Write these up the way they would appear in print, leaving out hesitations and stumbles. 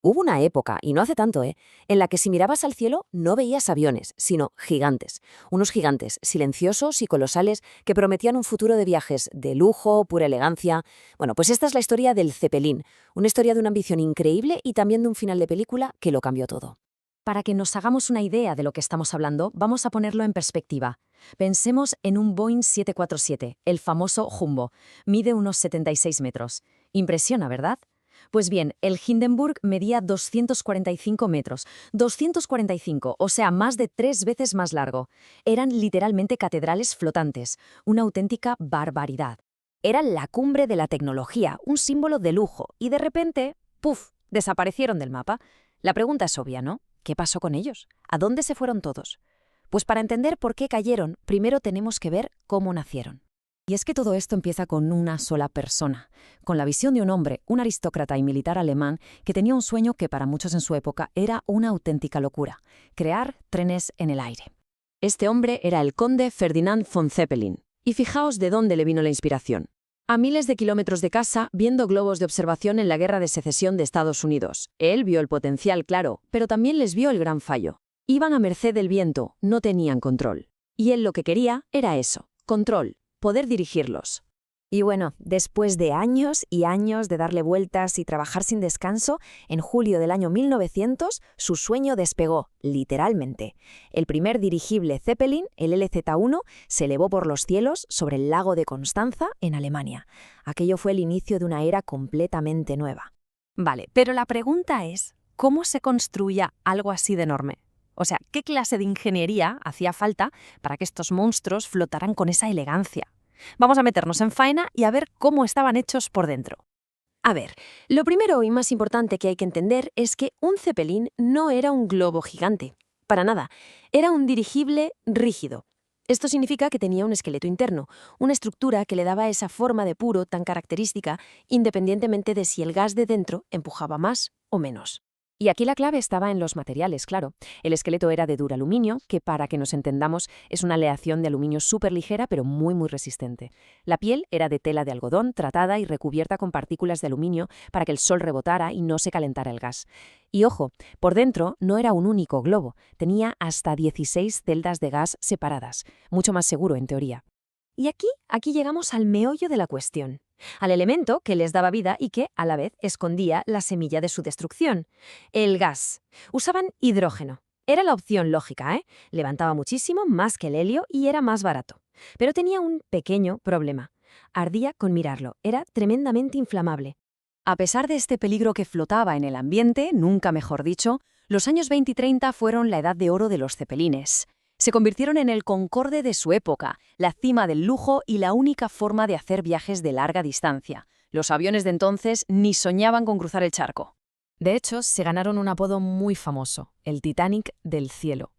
Hubo una época, y no hace tanto, en la que si mirabas al cielo no veías aviones, sino gigantes. Unos gigantes silenciosos y colosales que prometían un futuro de viajes de lujo, pura elegancia. Bueno, pues esta es la historia del Zeppelin, una historia de una ambición increíble y también de un final de película que lo cambió todo. Para que nos hagamos una idea de lo que estamos hablando, vamos a ponerlo en perspectiva. Pensemos en un Boeing 747, el famoso Jumbo. Mide unos 76 metros. Impresiona, ¿verdad? Pues bien, el Hindenburg medía 245 metros. 245, o sea, más de 3 veces más largo. Eran literalmente catedrales flotantes. Una auténtica barbaridad. Eran la cumbre de la tecnología, un símbolo de lujo, y de repente, ¡puf!, desaparecieron del mapa. La pregunta es obvia, ¿no? ¿Qué pasó con ellos? ¿A dónde se fueron todos? Pues para entender por qué cayeron, primero tenemos que ver cómo nacieron. Y es que todo esto empieza con una sola persona, con la visión de un hombre, un aristócrata y militar alemán que tenía un sueño que para muchos en su época era una auténtica locura: crear trenes en el aire. Este hombre era el conde Ferdinand von Zeppelin. Y fijaos de dónde le vino la inspiración. A miles de kilómetros de casa, viendo globos de observación en la Guerra de Secesión de Estados Unidos. Él vio el potencial, claro, pero también les vio el gran fallo. Iban a merced del viento, no tenían control. Y él lo que quería era eso: control, poder dirigirlos. Y bueno, después de años y años de darle vueltas y trabajar sin descanso, en julio del año 1900 su sueño despegó, literalmente. El primer dirigible Zeppelin, el LZ-1, se elevó por los cielos sobre el lago de Constanza, en Alemania. Aquello fue el inicio de una era completamente nueva. Vale, pero la pregunta es, ¿cómo se construía algo así de enorme? O sea, ¿qué clase de ingeniería hacía falta para que estos monstruos flotaran con esa elegancia? Vamos a meternos en faena y a ver cómo estaban hechos por dentro. A ver, lo primero y más importante que hay que entender es que un Zeppelin no era un globo gigante. Para nada. Era un dirigible rígido. Esto significa que tenía un esqueleto interno, una estructura que le daba esa forma de puro tan característica, independientemente de si el gas de dentro empujaba más o menos. Y aquí la clave estaba en los materiales, claro. El esqueleto era de duraluminio, que para que nos entendamos es una aleación de aluminio súper ligera pero muy resistente. La piel era de tela de algodón tratada y recubierta con partículas de aluminio para que el sol rebotara y no se calentara el gas. Y ojo, por dentro no era un único globo, tenía hasta 16 celdas de gas separadas, mucho más seguro en teoría. Y aquí llegamos al meollo de la cuestión, al elemento que les daba vida y que, a la vez, escondía la semilla de su destrucción: el gas. Usaban hidrógeno. Era la opción lógica, ¿eh? Levantaba muchísimo, más que el helio, y era más barato. Pero tenía un pequeño problema. Ardía con mirarlo, era tremendamente inflamable. A pesar de este peligro que flotaba en el ambiente, nunca mejor dicho, los años 20 y 30 fueron la edad de oro de los cepelines. Se convirtieron en el Concorde de su época, la cima del lujo y la única forma de hacer viajes de larga distancia. Los aviones de entonces ni soñaban con cruzar el charco. De hecho, se ganaron un apodo muy famoso, el Titanic del cielo.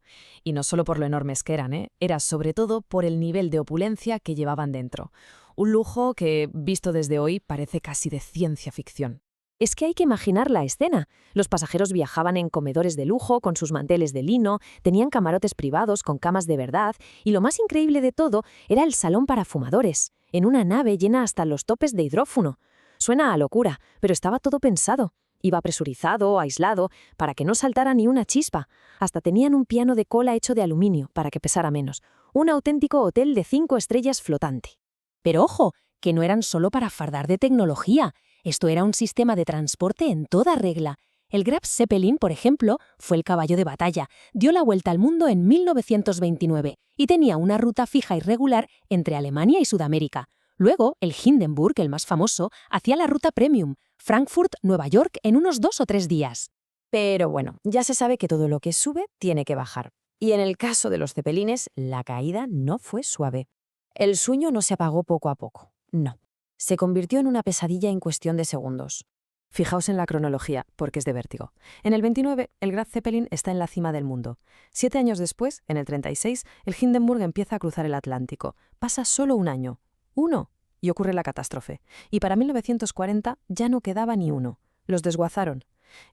Y no solo por lo enormes que eran, era sobre todo por el nivel de opulencia que llevaban dentro. Un lujo que, visto desde hoy, parece casi de ciencia ficción. Es que hay que imaginar la escena. Los pasajeros viajaban en comedores de lujo, con sus manteles de lino, tenían camarotes privados con camas de verdad, y lo más increíble de todo era el salón para fumadores, en una nave llena hasta los topes de hidrógeno. Suena a locura, pero estaba todo pensado. Iba presurizado, aislado, para que no saltara ni una chispa. Hasta tenían un piano de cola hecho de aluminio, para que pesara menos. Un auténtico hotel de 5 estrellas flotante. Pero ojo, que no eran solo para fardar de tecnología. Esto era un sistema de transporte en toda regla. El Graf Zeppelin, por ejemplo, fue el caballo de batalla. Dio la vuelta al mundo en 1929 y tenía una ruta fija y regular entre Alemania y Sudamérica. Luego, el Hindenburg, el más famoso, hacía la ruta premium, Frankfurt-Nueva York, en unos 2 o 3 días. Pero bueno, ya se sabe que todo lo que sube tiene que bajar. Y en el caso de los Zeppelines, la caída no fue suave. El sueño no se apagó poco a poco. No. Se convirtió en una pesadilla en cuestión de segundos. Fijaos en la cronología, porque es de vértigo. En el 29, el Graf Zeppelin está en la cima del mundo. 7 años después, en el 36, el Hindenburg empieza a cruzar el Atlántico. Pasa solo un año. Uno. Y ocurre la catástrofe. Y para 1940 ya no quedaba ni uno. Los desguazaron.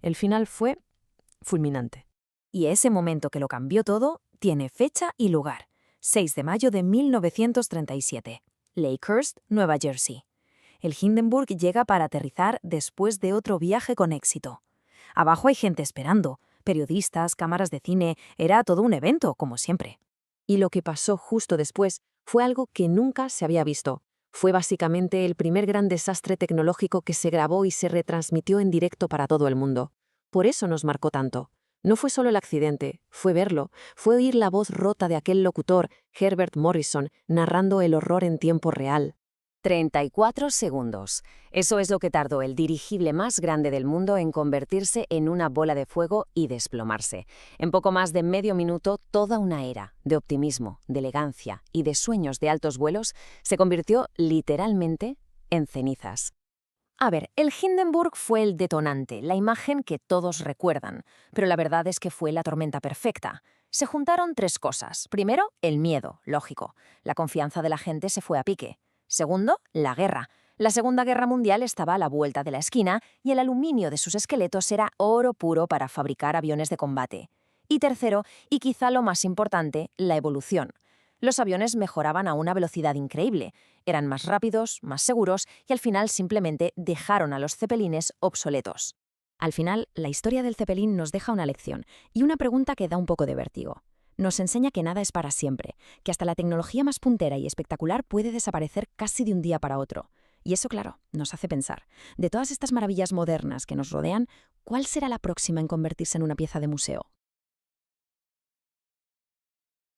El final fue fulminante. Y ese momento que lo cambió todo tiene fecha y lugar. 6 de mayo de 1937. Lakehurst, Nueva Jersey. El Hindenburg llega para aterrizar después de otro viaje con éxito. Abajo hay gente esperando, periodistas, cámaras de cine, era todo un evento, como siempre. Y lo que pasó justo después fue algo que nunca se había visto. Fue básicamente el primer gran desastre tecnológico que se grabó y se retransmitió en directo para todo el mundo. Por eso nos marcó tanto. No fue solo el accidente, fue verlo, fue oír la voz rota de aquel locutor, Herbert Morrison, narrando el horror en tiempo real. 34 segundos. Eso es lo que tardó el dirigible más grande del mundo en convertirse en una bola de fuego y desplomarse. En poco más de medio minuto, toda una era de optimismo, de elegancia y de sueños de altos vuelos se convirtió literalmente en cenizas. A ver, el Hindenburg fue el detonante, la imagen que todos recuerdan, pero la verdad es que fue la tormenta perfecta. Se juntaron tres cosas. Primero, el miedo, lógico. La confianza de la gente se fue a pique. Segundo, la guerra. La Segunda Guerra Mundial estaba a la vuelta de la esquina y el aluminio de sus esqueletos era oro puro para fabricar aviones de combate. Y tercero, y quizá lo más importante, la evolución. Los aviones mejoraban a una velocidad increíble, eran más rápidos, más seguros y al final simplemente dejaron a los cepelines obsoletos. Al final, la historia del Zeppelin nos deja una lección y una pregunta que da un poco de vértigo. Nos enseña que nada es para siempre, que hasta la tecnología más puntera y espectacular puede desaparecer casi de un día para otro. Y eso, claro, nos hace pensar, de todas estas maravillas modernas que nos rodean, ¿cuál será la próxima en convertirse en una pieza de museo?